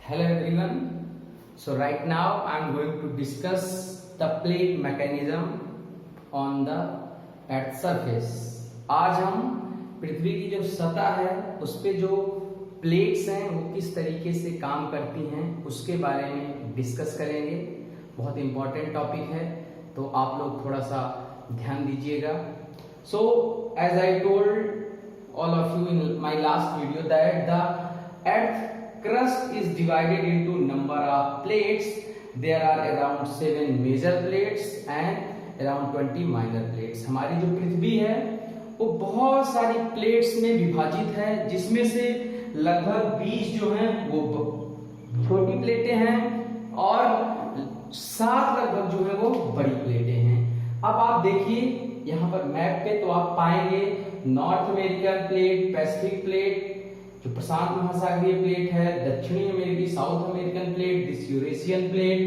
Hello everyone. So right now I am going to discuss the plate mechanism on the earth surface. आज हम पृथ्वी की जो सतह है उस पे जो प्लेट्स हैं वो किस तरीके से काम करती हैं उसके बारे में डिस्कस करेंगे। बहुत इंपॉर्टेंट टॉपिक है तो आप लोग थोड़ा सा ध्यान दीजिएगा। So as I told all of you in my last video that the earth crust is divided into number of plates. There are around 7 major plates and around 20 minor plates. हमारी जो पृथ्वी है वो बहुत सारी प्लेट्स में विभाजित है, जिसमें से लगभग 20 जो हैं वो छोटी प्लेटें हैं और 7 लगभग जो है वो बड़ी प्लेटें हैं। अब आप देखिए यहाँ पर मैप पे तो आप पाएंगे North American plate, Pacific plate, जो प्रशांत महासागरीय प्लेट है, दक्षिणी अमेरिकी South American plate, this Eurasian plate,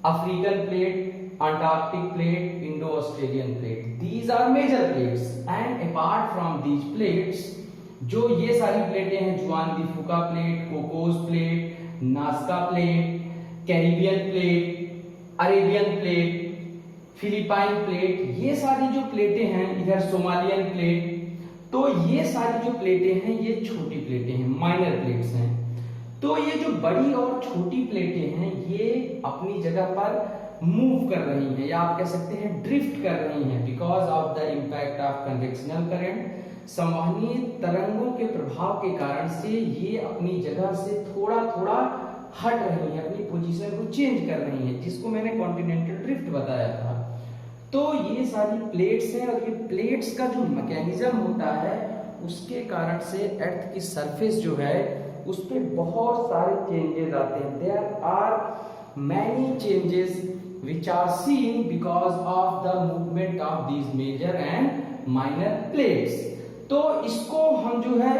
African plate, Antarctic plate, Indo Australian plate. These are major plates and apart from these plates जो ये सारी प्लेटें हैं, Juan de Fuca plate, Cocos plate, Nazca plate, Caribbean plate, Arabian plate, Philippine plate, ये सारी जो प्लेटें हैं, इधर सोमालियन प्लेट, तो ये सारी जो प्लेटें हैं ये छोटी प्लेटें हैं, माइनर प्लेट्स हैं। तो ये जो बड़ी और छोटी प्लेटें हैं ये अपनी जगह पर मूव कर रही हैं, या आप कह सकते हैं ड्रिफ्ट कर रही हैं, because of the impact of convectional current. संवहनीय तरंगों के प्रभाव के कारण से ये अपनी जगह से थोड़ा थोड़ा हट रही हैं, अपनी पोजीशन को चेंज कर रही हैं, जिसको मैंने कॉन्टिनेंटल ड्रिफ्ट बताया था। तो ये सारी प्लेट्स हैं और ये प्लेट्स का जो मैकेनिज्म होता है उसके कारण से अर्थ की सरफेस जो है उस पे बहुत सारे चेंजेस आते हैं। There are many changes which are seen because of the movement of these major and minor plates. तो इसको हम जो है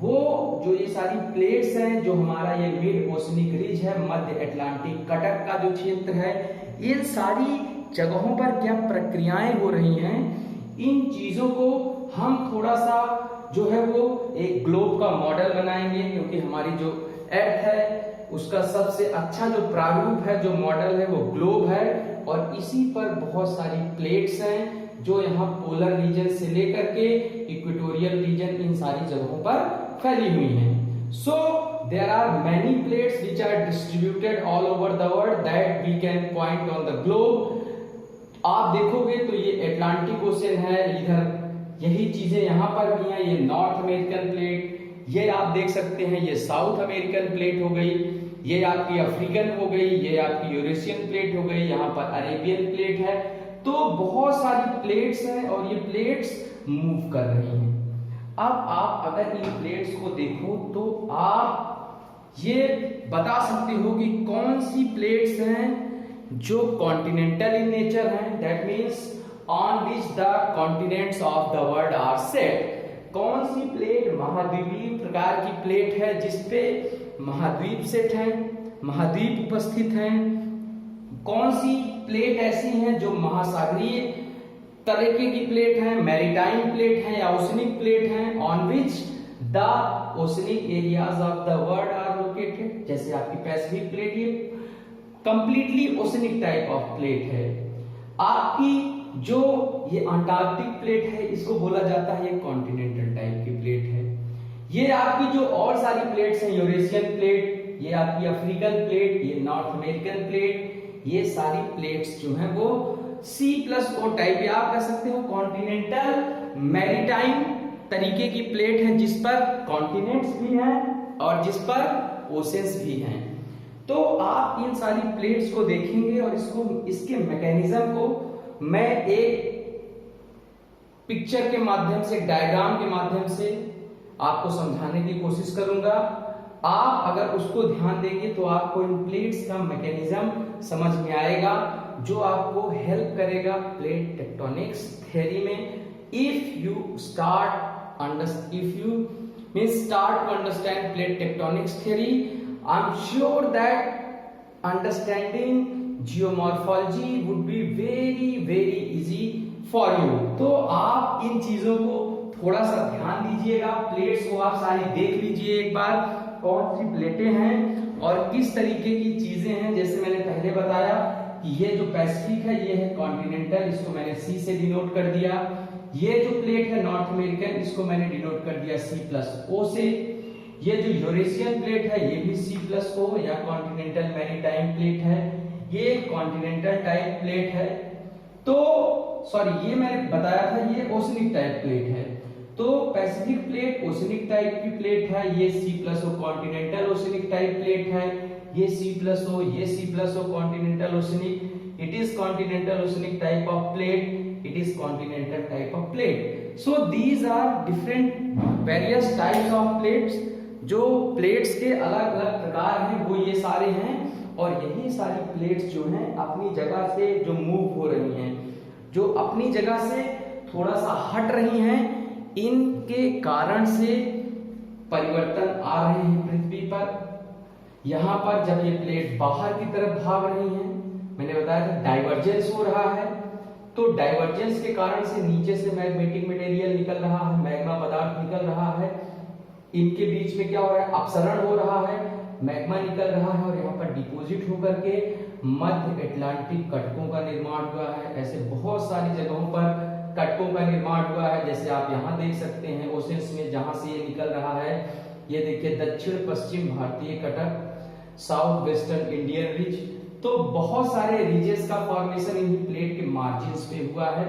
वो जो ये सारी प्लेट्स हैं, जो हमारा ये मिड ओशनिक रिज है, मध्य अटलांटिक कटक का जो क्षेत्र है, इन सारी जगहों पर क्या प्रक्रियाएं हो रही हैं, इन चीजों को हम थोड़ा सा जो है वो एक ग्लोब का मॉडल बनाएंगे, क्योंकि हमारी जो अर्थ है उसका सबसे अच्छा जो प्रारूप है, जो मॉडल है वो ग्लोब है, और इसी पर बहुत सारी प्लेट्स हैं जो यहाँ पोलर रीजन से लेकर के इक्वेटोरियल रीजन, इन सारी जगहों पर फैली हुई हैं। So there are many plates which are distributed all over the world that we can point on the globe. आप देखोगे तो ये अटलांटिक ओशन है, इधर यही चीजें यहाँ पर भी हैं, ये नॉर्थ अमेरिकन प्लेट, ये आप देख सकते हैं, ये साउथ अमेरिकन प्लेट हो गई, ये आपकी अफ्रीकन हो गई, ये आपकी यूरेशियन प्लेट हो गई, यहाँ पर अरेबियन प्लेट है। तो बहुत सारी प्लेट्स हैं और ये प्लेट्स मूव कर रही हैं। अब आप अगर इन प्लेट्स को देखो तो आप ये बता सकते हो कि कौन सी प्लेट्स हैं जो कॉन्टिनेंटल इन नेचर हैं, that means on which the continents of the world are set. कौन सी प्लेट महाद्वीपीय प्रकार की प्लेट है जिसपे महाद्वीप सेट हैं, महाद्वीप उपस्थित हैं। कौन सी प्लेट ऐसी हैं जो महासागरीय तरीके की प्लेट है, मैरीटाइम प्लेट है या ओशनिक प्लेट है, on which the oceanic areas of the world are located. जैसे आपकी पैसिफिक प्लेट ये completely oceanic type of plate है। आपकी जो ये अंटार्कटिक प्लेट है इसको बोला जाता है ये कॉन्टिनेंटल टाइप की प्लेट है। ये आपकी जो और सारी प्लेट्स हैं, यूरेशियन प्लेट, ये आपकी अफ्रीकन प्लेट, ये नॉर्थ अमेरिकन प्लेट, ये सारी प्लेट्स जो हैं वो C+O टाइप, या आप कह सकते हो कॉन्टिनेंटल मैरीटाइम तरीके की प्लेट है, जिस पर कॉन्टिनेंट्स भी हैं और जिस पर ओशंस भी हैं। तो आप इन सारी प्लेट्स को देखेंगे और इसके मैकेनिज्म को मैं एक पिक्चर के माध्यम से, डायग्राम के माध्यम से आपको समझाने की कोशिश करूंगा। आप अगर उसको ध्यान देंगे तो आपको इन प्लेट्स का मैकेनिज्म समझ में आएगा, जो आपको हेल्प करेगा प्लेट टेक्टोनिक्स थ्योरी में। If you start to understand plate tectonics theory, I am sure that understanding geomorphology would be very very easy for you. तो आप इन चीजों को थोड़ा सा ध्यान दीजिएगा, प्लेट्स को आप सारी देख लीजिए एक बार, कौन सी प्लेटें हैं और किस तरीके की चीजें हैं। जैसे मैंने पहले बताया कि ये जो पैसिफिक है ये है कॉन्टिनेंटल, इसको मैंने सी से डिनोट कर दिया। ये जो प्लेट है नॉर्थ अमेरिकन, इसको मैंने डिनोट कर दिया C+O से। ये जो यूरेशियन प्लेट है ये भी C+O या कॉन्टिनेंटल मैरीटाइम प्लेट है, ये कॉन्टिनेंटल टाइप प्लेट है। तो सॉरी, ये मैंने बताया था ये ओशनिक टाइप प्लेट है। तो पैसिफिक प्लेट ओशनिक टाइप की प्लेट है, ये C+O continental oceanic type plate है, ये C+O, ये C+O continental oceanic, it is continental oceanic type of plate, it is continental type of plate. So these are different various types of plates. जो plates के अलग अलग प्रकार हैं वो ये सारे हैं, और यही सारी plates जो हैं अपनी जगह से जो मूव हो रही हैं, जो अपनी जगह से थोड़ा सा हट रही हैं, इनके कारण से परिवर्तन आ रहे हैं पृथ्वी पर। यहाँ पर जब ये प्लेट बाहर की तरफ भाग रही हैं, मैंने बताया था डाइवर्जेंस हो रहा है, तो डाइवर्जेंस के कारण से नीचे से मैग्नेटिक मटेरियल निकल रहा है, मैग्मा पदार्थ निकल रहा है, इनके बीच में क्या हो रहा है, अपसरण हो रहा है, मैग्मा निकल रहा है और यहाँ पर डिपोजिट होकर के मध्य अटलांटिक कटकों का निर्माण हुआ है। ऐसे बहुत सारी जगहों पर कटकों का निर्माण हुआ है, जैसे आप यहाँ देख सकते हैं ओशंस में जहां से ये निकल रहा है, ये देखिए दक्षिण पश्चिम भारतीय कटक, साउथ वेस्टर्न इंडियन रिज। तो बहुत सारे रीजेस का फॉर्मेशन इन प्लेट के मार्जिन्स पे हुआ है।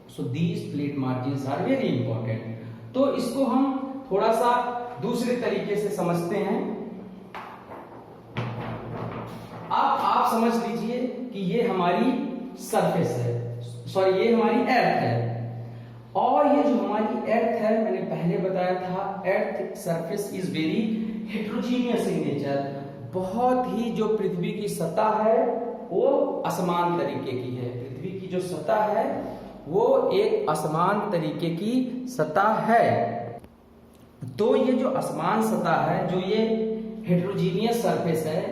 So these plate margins are very important. तो इसको हम थोड़ा सा दूसरे तरीके से समझते हैं। आप समझ लीजिए कि ये हमारी सरफेस है, सॉरी ये हमारी अर्थ है, और ये जो हमारी अर्थ है मैंने पहले बताया था earth surface is very heterogeneous in nature. बहुत ही जो पृथ्वी की सतह है वो असमान तरीके की है, पृथ्वी की जो सतह है वो एक असमान तरीके की सतह है। तो ये जो असमान सतह है, जो ये हेट्रोजीनियस सरफेस है,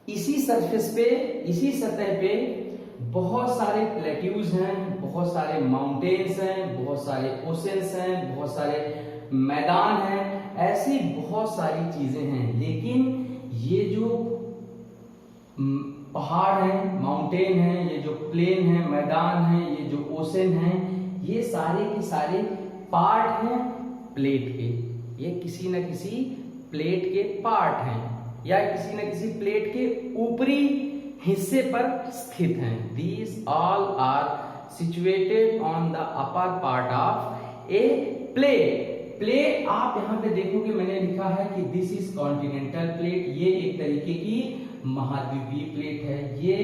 इसी सरफेस पे, इसी सतह पे बहुत सारे प्लेट्यूज हैं, बहुत सारे माउंटेन्स हैं, बहुत सारे ओशंस हैं, बहुत सारे मैदान हैं, ऐसी बहुत सारी चीजें हैं। लेकिन ये जो पहाड़ हैं, माउंटेन हैं, ये जो प्लेन है, मैदान है, ये जो ओशन है, ये सारे के सारे पार्ट हैं प्लेट के। ये किसी न किसी प्लेट के पार्ट हैं या किसी न किसी प्लेट के ऊपरी हिस्से पर स्थित हैं। These all are situated on the upper part of a plate. Plate आप यहाँ पे देखोगे मैंने लिखा है कि दिस इज कॉन्टिनेंटल प्लेट, ये एक तरीके की महाद्वीपीय प्लेट है, ये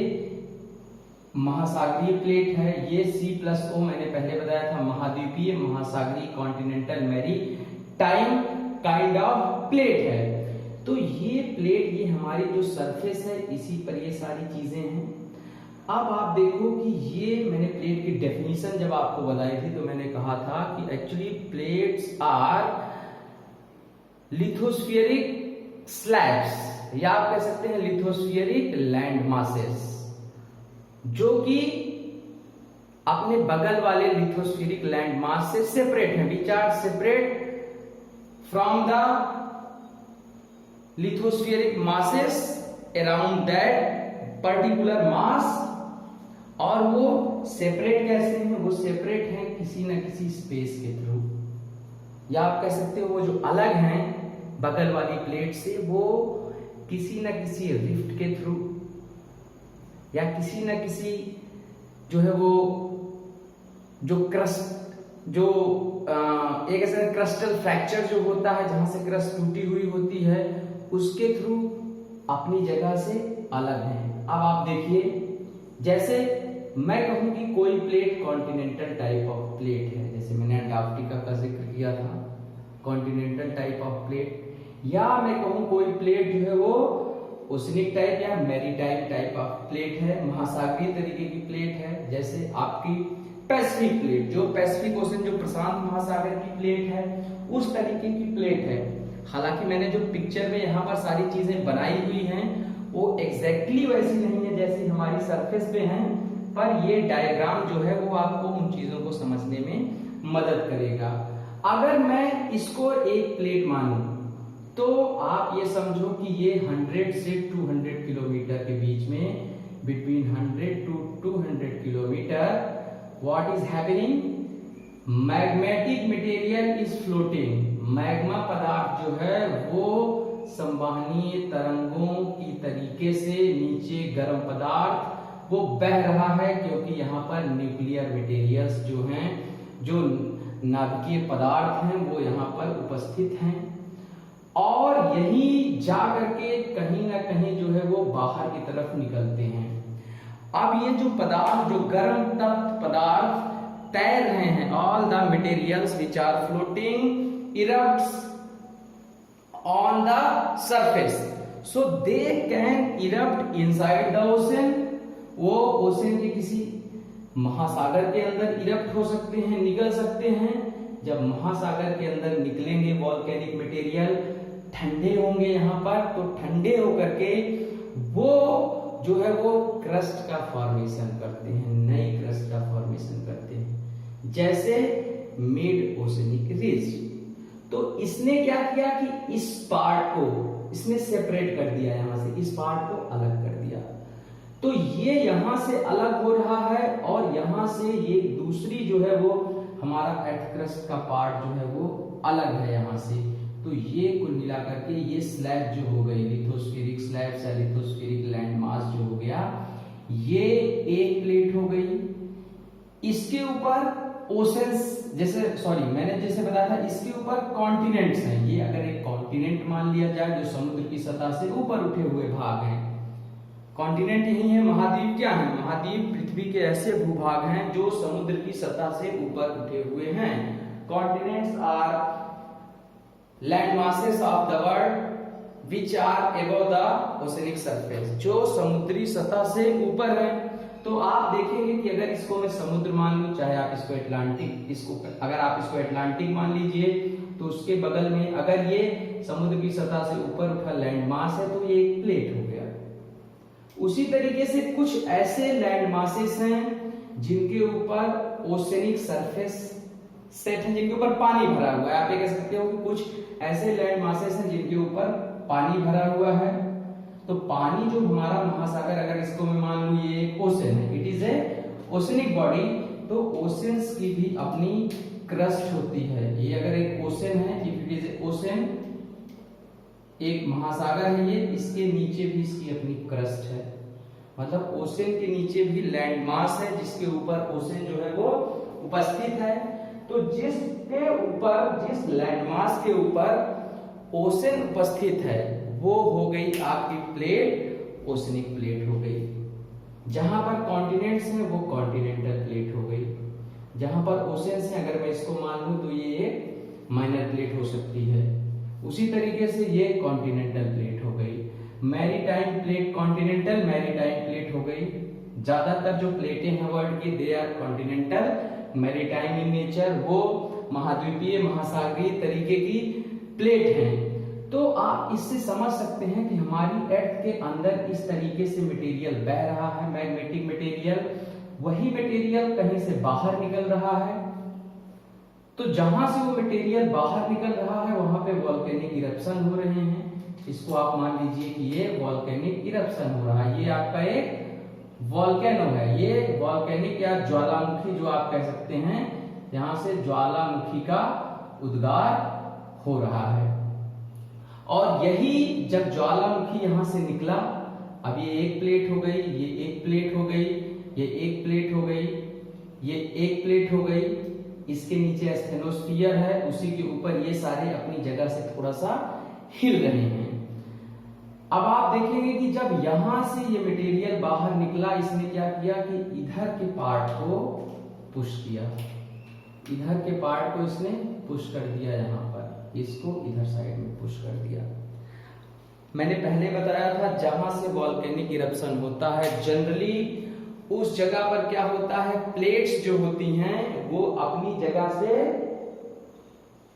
महासागरीय प्लेट है, ये C+O मैंने पहले बताया था महाद्वीपीय महासागरीय continental maritime kind of plate है। तो ये प्लेट, ये हमारी जो सरफेस है, इसी पर ये सारी चीजें हैं। अब आप देखो कि ये मैंने प्लेट की डेफिनेशन जब आपको बताई थी तो मैंने कहा था कि एक्चुअली प्लेट्स आर लिथोस्फीरिक स्लैब्स, या आप कह सकते हैं लिथोस्फीरिक लैंड मासेस, जो कि अपने बगल वाले लिथोस्फीरिक लैंड मास से सेपरेट है, which are separate from the lithospheric masses around that particular mass. और वो सेपरेट कैसे हैं, वो सेपरेट हैं किसी न किसी स्पेस के थ्रू, या आप कह सकते हो वो जो अलग हैं बगल वाली प्लेट से, वो किसी न किसी रिफ्ट के थ्रू या किसी न किसी जो है वो जो क्रस्ट, जो एक ऐसा क्रिस्टल फ्रैक्चर जो होता है जहां से क्रस्ट टूटी हुई होती है, उसके थ्रू अपनी जगह से अलग हैं। अब आप देखिए, जैसे मैं कहूं कि कोई plate continental type of plate है, जैसे मैंने अंटार्कटिका का जिक्र किया था, कॉन्टिनेंटल टाइप ऑफ प्लेट, या मैं कहूं कोई प्लेट जो है वो ओशनिक टाइप या मैरीटाइम टाइप ऑफ प्लेट है, महासागरीय तरीके की प्लेट है, जैसे आपकी पैसिफिक प्लेट, जो पैसिफिक ओशन जो प्रशांत महासागर की प्लेट है, उस तरीके की प्लेट है। हालांकि मैंने जो पिक्चर में यहाँ पर सारी चीजें बनाई हुई हैं वो एग्जैक्टली वैसी नहीं है जैसी हमारी सरफेस पे हैं, पर ये डायग्राम जो है वो आपको उन चीजों को समझने में मदद करेगा। अगर मैं इसको एक प्लेट मानूं तो आप ये समझो कि ये 100 से 200 किलोमीटर के बीच में, between 100 to 200 kilometre, what is happening, magmatic material is floating. Magma पदार्थ जो है वो संवहनीय तरंगों की तरीके से नीचे गर्म पदार्थ वो बह रहा है, क्योंकि यहाँ पर न्यूक्लियर मटेरियल्स जो हैं, जो नाभिकीय पदार्थ हैं, वो यहाँ पर उपस्थित हैं और यही जा करके कहीं ना कहीं जो है वो बाहर की तरफ निकलते हैं। अब ये जो पदार्थ, जो गर्म तप्त पदार्थ तैर रहे हैं, all the materials which are floating erupts on the surface, so they can erupt inside the ocean. वो ओशन के किसी महासागर के अंदर इरप्ट हो सकते हैं, निकल सकते हैं। जब महासागर के अंदर निकलेंगे वॉल्केनिक मटेरियल, ठंडे होंगे यहाँ पर, तो ठंडे होकर के वो जो है वो क्रस्ट का फॉर्मेशन करते हैं, नई क्रस्ट का फॉर्मेशन करते हैं, जैसे मिड ओशनिक रिज। तो इसने क्या किया कि इस पार्ट को इसने सेपरेट कर दिया, यहां से इस पार्ट को अलग कर दिया। तो ये यहां से अलग हो रहा है और यहां से ये दूसरी जो है वो हमारा अर्थ क्रस्ट का पार्ट जो है वो अलग है यहां से। तो ये कुल मिलाकर के ये स्लैब जो हो गई, लिथोस्फेरिक स्लैब या लिथोस्फेरिक लैंडमास जो हो गया, ये एक प्लेट हो गई। इसके ऊपर ओशंस, जैसे मैंने जैसे बताया था, इसके ऊपर कॉन्टिनेंट्स हैं। ये अगर एक कॉन्टिनेंट मान लिया जाए जो समुद्र की सतह से ऊपर उठे हुए भाग हैं, कॉन्टिनेंट यही है। महाद्वीप क्या है? महाद्वीप पृथ्वी के ऐसे भूभाग हैं जो समुद्र की सतह से ऊपर उठे हुए हैं। Continents are land masses of the world which are above the oceanic surface, जो समुद्री सतह से ऊपर है। तो आप देखेंगे कि अगर इसको मैं समुद्र मान लूं, चाहे आप इसको अटलांटिक, अगर आप इसको अटलांटिक मान लीजिए, तो उसके बगल में अगर ये समुद्र की सतह से ऊपर उठा लैंड मास है तो ये एक प्लेट हो गया। उसी तरीके से कुछ ऐसे लैंड मासेस हैं जिनके ऊपर ओशनिक सरफेस सेट है, जिनके ऊपर पानी भरा हुआ है। आप ये कह सकते हो कि कुछ ऐसे लैंड मासेस हैं जिनके ऊपर पानी भरा हुआ है। तो पानी जो हमारा महासागर, अगर इसको मैं मान लूं ये एक ओशन है, it is a oceanic body, तो ओशंस की भी अपनी क्रस्ट होती है। ये अगर एक ओशन है, if it is a ocean, एक महासागर है ये, इसके नीचे भी इसकी अपनी क्रस्ट है। मतलब ओशन के नीचे भी लैंड मास है जिसके ऊपर ओशन जो है वो उपस्थित है। तो जिसके ऊपर, जिस लैंड मास के ऊपर ओशन उपस्थित है, वो हो गई आपकी प्लेट, ओशनिक प्लेट हो गई। जहां पर कॉन्टिनेंट्स हैं वो कॉन्टिनेंटल प्लेट हो गई। जहां पर ओशंस हैं, अगर मैं इसको मान लूं तो ये एक माइनर प्लेट हो सकती है। उसी तरीके से ये कॉन्टिनेंटल प्लेट हो गई। Maritime plate, continental maritime plate हो गई। ज्यादातर जो प्लेटें हैं वर्ल्ड की, they are continental maritime in nature, वो महाद्वीपीय महासागरीय तरीके की प्लेट हैं। तो आप इससे समझ सकते हैं कि हमारी अर्थ के अंदर इस तरीके से मटेरियल बह रहा है, मैग्नेटिक मटेरियल। वही मटेरियल कहीं से बाहर निकल रहा है। तो जहां से वो मटेरियल बाहर निकल रहा है वहां पे वॉल्केनिक इरप्शन हो रहे हैं। इसको आप मान लीजिए कि ये वॉल्केनिक इरप्शन हो रहा है। ये आपका एक वॉल्केनो है, ये वॉल्केनिक या ज्वालामुखी जो आप कह सकते हैं, यहां से ज्वालामुखी का उद्गार हो रहा है। और यही जब ज्वालामुखी यहां से निकला, अब ये एक प्लेट हो गई, ये एक प्लेट हो गई, ये एक प्लेट हो गई, ये एक प्लेट हो गई। इसके नीचे स्टेनोस्फियर है, उसी के ऊपर ये सारे अपनी जगह से थोड़ा सा हिल रहे हैं। अब आप देखेंगे कि जब यहां से ये मटेरियल बाहर निकला, इसने क्या किया कि इधर के पार्ट को पुश किया, इधर के पार्ट को इसने पुश कर दिया, यहां पर इसको इधर साइड में पुश कर दिया। मैंने पहले बताया था जहां से वॉल्केनिक इरप्शन होता है, जनरली उस जगह पर क्या होता है, प्लेट्स जो होती हैं वो अपनी जगह से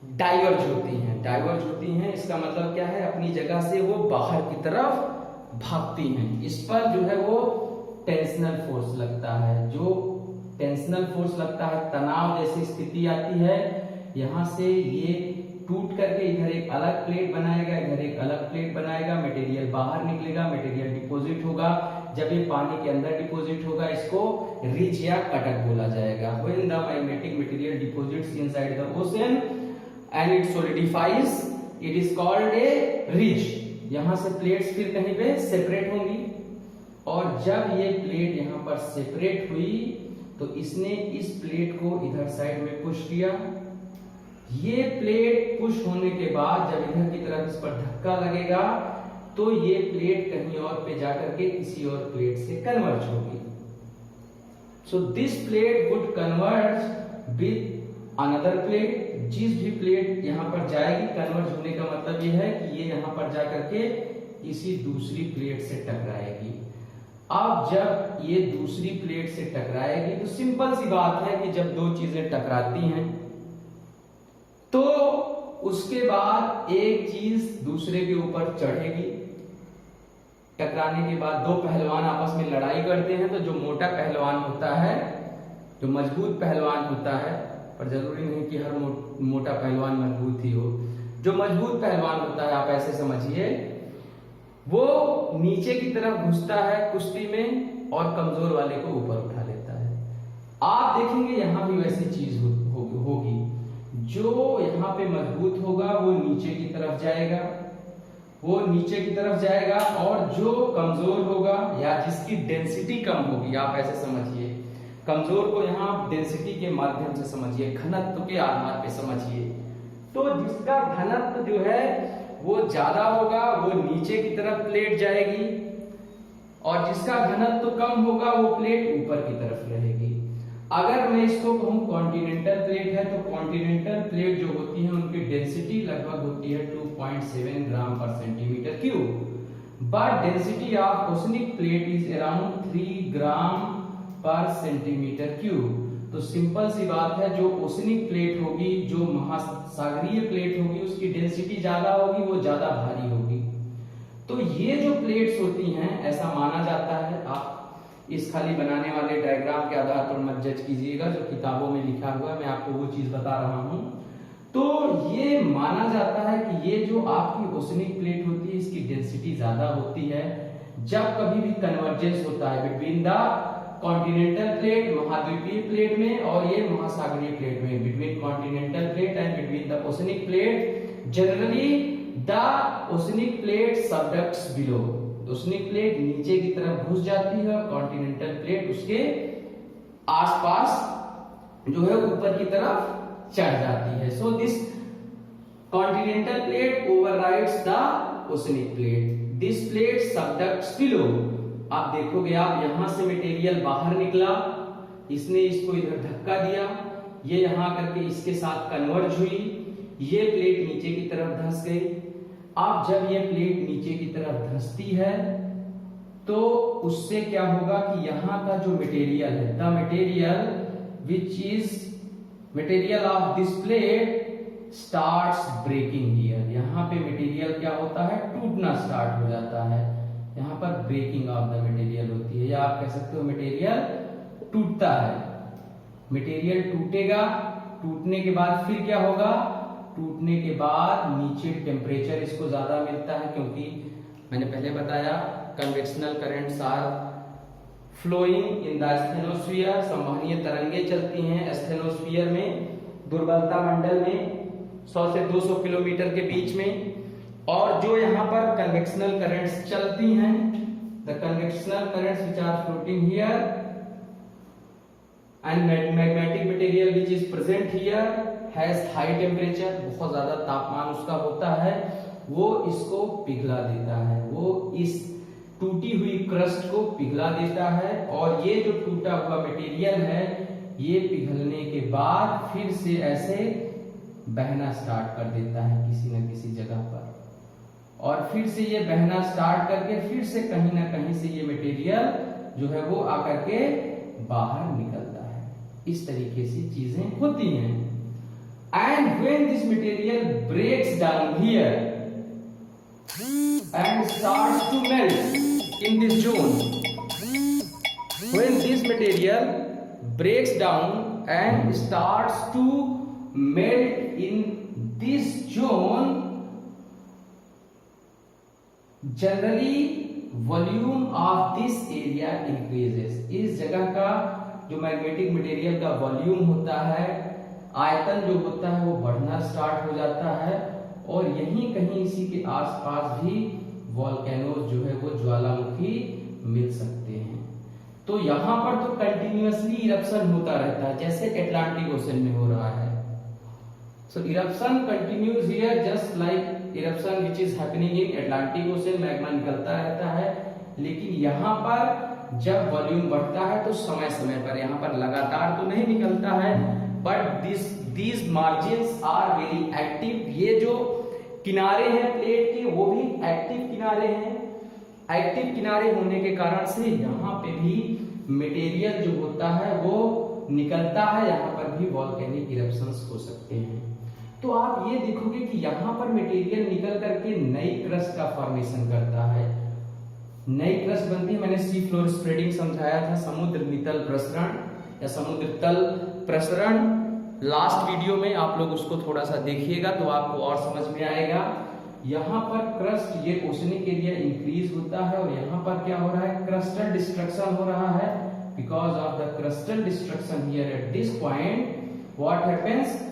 डाइवर्ज होती हैं। डाइवर्ज होती हैं इसका मतलब क्या है, अपनी जगह से वो बाहर की तरफ भागती हैं। इस पर जो है वो टेंशनल फोर्स लगता है, जो टेंशनल फोर्स लगता है, तनाव जैसी स्थिति आती है, यहाँ से ये टूट करके इधर एक अलग प्लेट बनाएगा, इधर एक अलग प्लेट बनाएगा, मटेरियल बाहर निकलेगा, मटेरियल डिपॉजिट होगा। जब ये पानी के अंदर डिपॉजिट होगा इसको रिज या कटक बोला जाएगा। When the magnetic material deposits inside the ocean and it solidifies, it is called a ridge। यहाँ से प्लेट्स फिर कहीं पे सेपरेट होंगी, और जब ये प्लेट यहाँ पर सेपरेट हुई तो इसने इस प्लेट को इधर साइड में पुश किया। ये प्लेट पुश होने के बाद जब इधर की तरफ इस पर धक्का लगेगा तो ये प्लेट कहीं और पे जाकर के किसी और प्लेट से कन्वर्ज होगी। So this plate would converge with another plate. जिस भी प्लेट यहाँ पर जाएगी, कन्वर्ज होने का मतलब ये है कि ये यहाँ पर जाकर के किसी दूसरी प्लेट से टकराएगी। अब जब ये दूसरी प्लेट से टकराएगी तो सिंपल सी बात है कि जब दो चीजें टकराती हैं तो उसके बाद एक चीज दूसरे के ऊपर चढ़ेगी। टकराने के बाद दो पहलवान आपस में लड़ाई करते हैं, तो जो मोटा पहलवान होता है, जो मजबूत पहलवान होता है, पर जरूरी नहीं कि हर मोटा पहलवान मजबूत ही हो, जो मजबूत पहलवान होता है आप ऐसे समझिए, वो नीचे की तरफ घुसता है कुश्ती में और कमजोर वाले को ऊपर उठा लेता है। आप देखेंगे यहां भी वैसी चीज होगी। जो यहाँ पे मजबूत होगा वो नीचे की तरफ जाएगा, वो नीचे की तरफ जाएगा, और जो कमजोर होगा या जिसकी डेंसिटी कम होगी, आप ऐसे समझिए, कमजोर को यहाँ डेंसिटी के माध्यम से समझिए, घनत्व के आधार पे समझिए, तो जिसका घनत्व जो है वो ज्यादा होगा वो नीचे की तरफ प्लेट जाएगी, और जिसका घनत्व कम होगा वो प्लेट ऊपर की तरफ रहेगी। अगर मैं इसको कहूं कॉन्टिनेंटल प्लेट है, तो कॉन्टिनेंटल प्लेट जो होती है उनकी डेंसिटी लगभग होती है 2.7 ग्राम पर centimetre cube, but density of oceanic plate is around 3 ग्राम पर सेंटीमीटर क्यूब। तो सिंपल सी बात है, जो ओशनिक प्लेट होगी, जो महासागरीय प्लेट होगी, उसकी डेंसिटी ज्यादा होगी, वो ज्यादा भारी होगी। तो ये जो प्लेट्स होती हैं, ऐसा माना जाता है, आप इस खाली बनाने वाले डायग्राम के आधार पर मत जज कीजिएगा, जो किताबों में लिखा हुआ है मैं आपको वो चीज बता रहा हूं। तो ये माना जाता है कि ये जो आपकी ओशनिक प्लेट होती है इसकी डेंसिटी ज्यादा होती है जब कभी भी कन्वर्जेंस होता है बिटवीन द कॉन्टिनेंटल प्लेट, महाद्वीपीय प्लेट में, और ये महासागरीय प्लेट में, between continental plate and between the oceanic plate. Generally the oceanic plate subducts below, oceanic plate नीचे की तरफ घुस जाती है और कॉन्टिनेंटल प्लेट उसके आसपास जो है ऊपर की तरफ चढ़ जाती है। So this continental plate overrides the oceanic plate, this plate subducts below. आप देखोगे, आप यहां से मटेरियल बाहर निकला, इसने इसको इधर धक्का दिया, ये यहां करके इसके साथ कन्वर्ज हुई, ये प्लेट नीचे की तरफ धंस गई। अब जब ये प्लेट नीचे की तरफ धंसती है तो उससे क्या होगा कि यहाँ का जो मटेरियल है, the material which is material of this plate starts breaking here. यहाँ पे मटेरियल क्या होता है, टूटना स्टार्ट हो जाता है। यहाँ पर ब्रेकिंग ऑफ द मटेरियल होती है, या आप कह सकते हो मटेरियल टूटता है। मटेरियल टूटेगा, टूटने के बाद फिर क्या होगा, टूटने के बाद नीचे टेम्परेचर इसको ज्यादा मिलता है, क्योंकि मैंने पहले बताया convectional currents are flowing in the asthenosphere, संवहनीय तरंगे चलती हैं स्टेनोस्फीयर में, दुर्बलता मंडल में 100 से 200 किलोमीटर के बीच में। और जो यहाँ पर कन्वेक्शनल करंट्स चलती हैं, the convectional currents which are floating here and magnetic material which is present here has high temperature, बहुत ज्यादा तापमान उसका होता है, वो इसको पिघला देता है, वो इस टूटी हुई क्रस्ट को पिघला देता है। और ये जो टूटा हुआ मटेरियल है ये पिघलने के बाद फिर से ऐसे बहना स्टार्ट कर देता है किसी न किसी जगह पर, और फिर से ये बहना स्टार्ट करके फिर से कहीं ना कहीं से ये मटेरियल जो है वो आकर के बाहर निकलता है। इस तरीके से चीजें होती हैं। And when this material breaks down here and starts to melt in this zone, when this material breaks down and starts to melt in this zone, generally volume of this area increases. इस जगह का जो magnetic material का volume होता है, आयतन जो होता है वो बढ़ना स्टार्ट हो जाता है और यहीं कहीं इसी के आसपास भी वॉल्केनोज जो है वो ज्वालामुखी मिल सकते हैं। तो यहाँ पर तो कंटिन्यूअसली इरप्शन होता रहता है जैसे अटलांटिक ओशन में हो रहा है। So eruption continues here just like eruption which is happening in Atlantic ocean, magma निकलता रहता है। लेकिन यहाँ पर जब वॉल्यूम बढ़ता है तो समय समय पर, यहाँ पर लगातार तो नहीं निकलता है, but these margins are very active. ये जो किनारे हैं प्लेट के वो भी एक्टिव किनारे हैं। एक्टिव किनारे होने के कारण से यहाँ पे भी मटेरियल जो होता है वो निकलता है, यहाँ पर भी वॉल्केनिक इरप्शंस हो सकते हैं। तो आप ये देखोगे कि यहाँ पर मटेरियल निकल करके नई क्रस्ट का फॉर्मेशन करता है, नई क्रस्ट बनती है। मैंने सी फ्लोर स्प्रेडिंग समझाया था, समुद्र नितल प्रसरण या समुद्र तल प्रसरण, लास्ट वीडियो में आप लोग उसको थोड़ा सा देखिएगा तो आपको और समझ में आएगा। यहाँ पर क्रस्ट, ये ओशनिक एरिया इंक्रीज होता है और यहाँ पर क्या हो रहा है, क्रस्टल डिस्ट्रक्शन हो रहा है। Because of the crustal destruction here at this point what happens,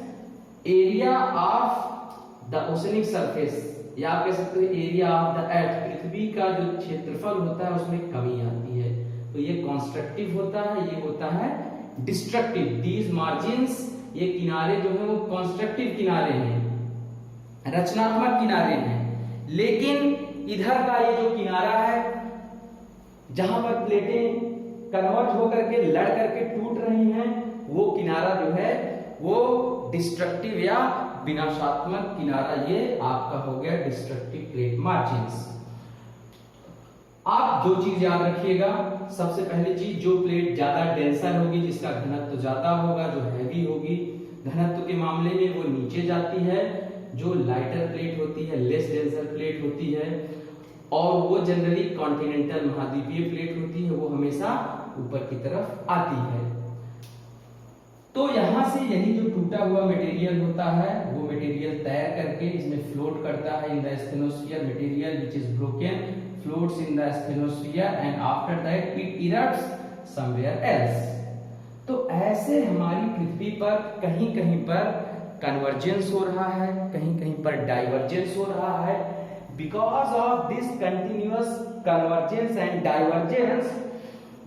area of the oceanic surface या आप कह सकते हो एरिया ऑफ द अर्थ, पृथ्वी का जो क्षेत्रफल होता है उसमें कमी आती है। तो ये कंस्ट्रक्टिव होता है, ये होता है डिस्ट्रक्टिव। दीज मार्जिन्स, ये किनारे जो है वो कंस्ट्रक्टिव किनारे हैं, रचनात्मक किनारे हैं। लेकिन इधर का ये जो किनारा है जहां पर प्लेटें कन्वर्ट होकर के लड़ करके टूट रही हैं, वो किनारा जो है वो डिस्ट्रक्टिव या विनाशात्मक किनारा, ये आपका हो गया डिस्ट्रक्टिव प्लेट मार्जिन्स। आप दो चीज याद रखिएगा। सबसे पहली चीज, जो प्लेट ज्यादा डेंसर होगी, जिसका घनत्व ज्यादा होगा, जो हैवी होगी घनत्व के मामले में, वो नीचे जाती है। जो लाइटर प्लेट होती है, लेस डेंसर प्लेट होती है और वो जनरली कॉन्टिनेंटल महाद्वीपीय प्लेट होती है, वो हमेशा ऊपर की तरफ आती है। तो यहां से यही जो टूटा हुआ मटेरियल होता है वो मटेरियल तैर करके इसमें फ्लोट करता है in the asthenosphere. Material which is broken floats in the asthenosphere and after that it erupts somewhere else. तो ऐसे हमारी पृथ्वी पर कहीं कहीं पर कन्वर्जेंस हो रहा है, कहीं कहीं पर डाइवर्जेंस हो रहा है। Because of this continuous convergence and divergence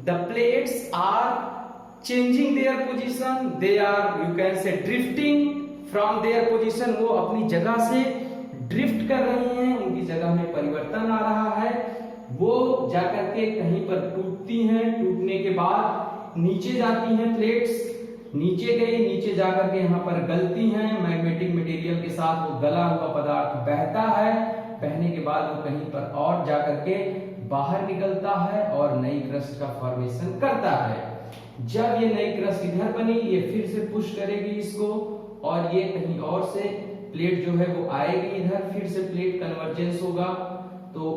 the plates are changing their position, they are you can say drifting from their position। वो अपनी जगह से ड्रिफ्ट कर रही हैं, उनकी जगह में परिवर्तन आ रहा है। वो जाकर के कहीं पर टूटती हैं, टूटने के बाद नीचे जाती हैं प्लेट्स, नीचे गई, नीचे जाकर के यहाँ पर गलती हैं। मैग्नेटिक मटेरियल के साथ वो गला हुआ पदार्थ बहता है, बहने के बाद वो कहीं पर और जाकर के बाहर निकलता है और नई क्रस्ट का फॉर्मेशन करता है। जब ये नई क्रस्ट इधर बनी, ये फिर से पुश करेगी इसको और ये कहीं और से प्लेट जो है वो आएगी इधर, फिर से प्लेट कन्वर्जेंस होगा तो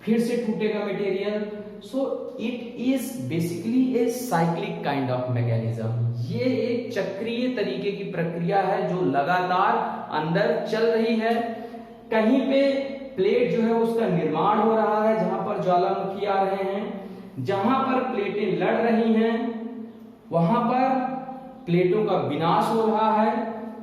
फिर से टूटेगा material. So it is basically a cyclic kind of mechanism. ये एक चक्रीय तरीके की प्रक्रिया है जो लगातार अंदर चल रही है। कहीं पे प्लेट जो है उसका निर्माण हो रहा है जहां पर ज्वालामुखी आ रहे हैं, जहां पर प्लेटें लड़ रही हैं वहां पर प्लेटों का विनाश हो रहा है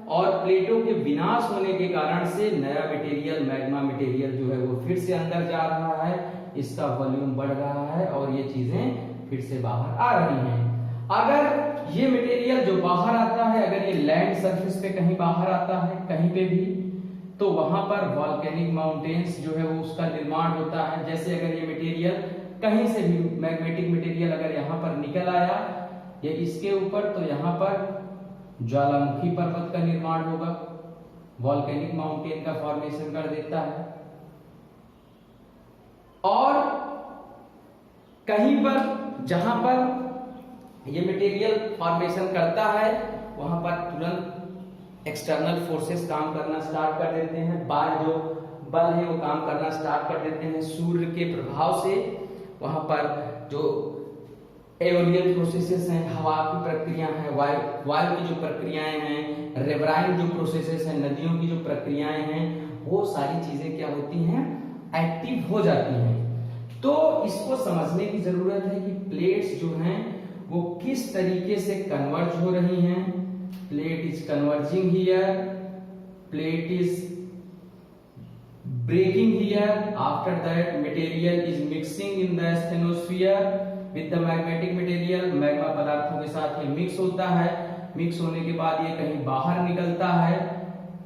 और प्लेटों के विनाश होने के कारण से नया मटेरियल, मैग्मा मटेरियल जो है वो फिर से अंदर जा रहा है, इसका वॉल्यूम बढ़ रहा है और ये चीजें फिर से बाहर आ रही हैं। अगर ये मटेरियल जो बाहर आता है, अगर ये लैंड सरफेस पे कहीं बाहर आता है कहीं पे भी, तो वहां पर वॉल्केनिक माउंटेन्स जो है वो उसका निर्माण होता है। जैसे अगर ये मटेरियल कहीं से भी मैग्नेटिक मटेरियल अगर यहाँ पर निकल आया या इसके ऊपर, तो यहाँ पर ज्वालामुखी पर्वत का निर्माण होगा, वॉल्केनिक माउंटेन का फॉर्मेशन कर देता है। और कहीं पर जहां पर ये मटेरियल फॉर्मेशन करता है वहां पर तुरंत एक्सटर्नल फोर्सेस काम करना स्टार्ट कर देते हैं, बाहर जो बल है वो काम करना स्टार्ट कर देते हैं। सूर्य के प्रभाव से वहां पर जो एओलियल प्रोसेसेस हैं, हवा की प्रक्रिया है, वायु की जो प्रक्रियाएं हैं, रिवराइन जो प्रोसेसेस हैं, नदियों की जो प्रक्रियाएं हैं, वो सारी चीजें क्या होती हैं, एक्टिव हो जाती हैं। तो इसको समझने की जरूरत है कि प्लेट्स जो हैं वो किस तरीके से कन्वर्ज हो रही हैं। Plate is converging here, plate is breaking here, after that material is mixing in the asthenosphere with the magmatic material, magma पदार्थों के साथ ये मिक्स होता है, मिक्स होने के बाद ये कहीं बाहर निकलता है,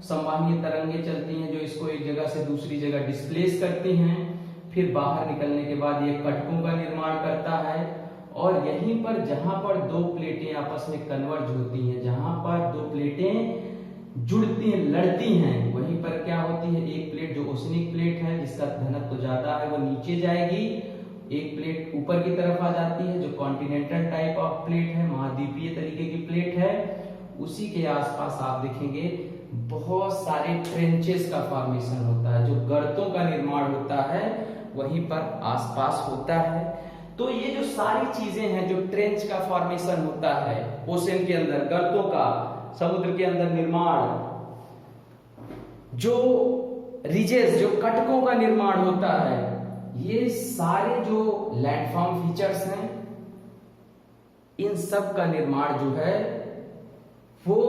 संवहनीय तरंगें चलती हैं जो इसको एक जगह से दूसरी जगह डिस्प्लेस करती हैं, फिर बाहर निकलने के बाद ये कटकों का निर्माण करता है, और यहीं पर जहां पर दो प्लेटें आपस में कन्वर्ज होती हैं, जहां पर दो प्लेटें जुड़ती हैं, लड़ती हैं, वहीं पर क्या होती है, एक प्लेट जो ओशनिक प्लेट है जिसका घनत्व तो ज्यादा है वो नीचे जाएगी, एक प्लेट ऊपर की तरफ आ जाती है जो कॉन्टिनेंटल टाइप ऑफ प्लेट है, महाद्वीपीय तरीके की प्लेट है। उसी के आसपास आप देखेंगे बहुत सारे ट्रेंचेस का फॉर्मेशन होता है, जो गर्तों का निर्माण होता है वहीं पर आसपास होता है। तो ये जो सारी चीजें हैं, जो ट्रेंच का फॉर्मेशन होता है ओशन के अंदर, गर्तों का समुद्र के अंदर निर्माण, जो रिजेस, जो कटकों का निर्माण होता है, ये सारे जो लैंडफॉर्म फीचर्स हैं, इन सब का निर्माण जो है वो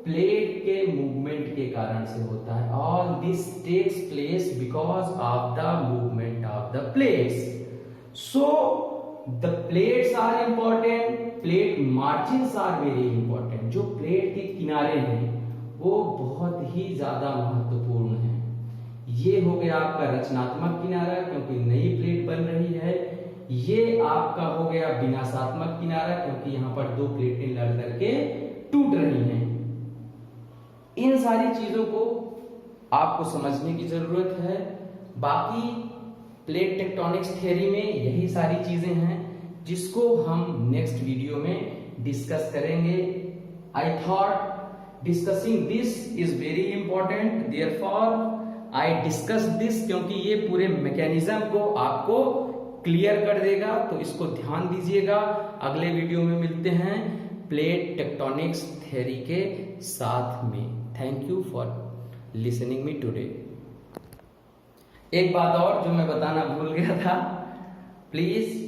प्लेट के मूवमेंट के कारण से होता है। All this takes place because of the movement of the plates. So the plates are important, plate margins are very important. जो प्लेट के किनारे हैं वो बहुत ही ज्यादा महत्वपूर्ण है। ये हो गया आपका रचनात्मक किनारा क्योंकि नई प्लेट बन रही है, ये आपका हो गया विनाशात्मक किनारा क्योंकि यहां पर दो प्लेटें लड़ करके टूट रही हैं। इन सारी चीजों को आपको समझने की जरूरत है। बाकी प्लेट टेक्टोनिक्स थ्योरी में यही सारी चीजें हैं जिसको हम नेक्स्ट वीडियो में डिस्कस करेंगे। I thought discussing this is very important, therefore I discuss this, क्योंकि ये पूरे मैकेनिज्म को आपको क्लियर कर देगा, तो इसको ध्यान दीजिएगा। अगले वीडियो में मिलते हैं प्लेट टेक्टोनिक्स थ्योरी के साथ में। Thank you for listening me today. एक बात और जो मैं बताना भूल गया था, please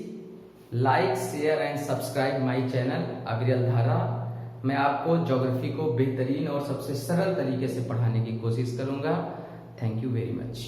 like, share and subscribe my channel अविरल धारा। मैं आपको ज्योग्राफी को बेहतरीन और सबसे सरल तरीके से पढ़ाने की कोशिश करूंगा। Thank you very much.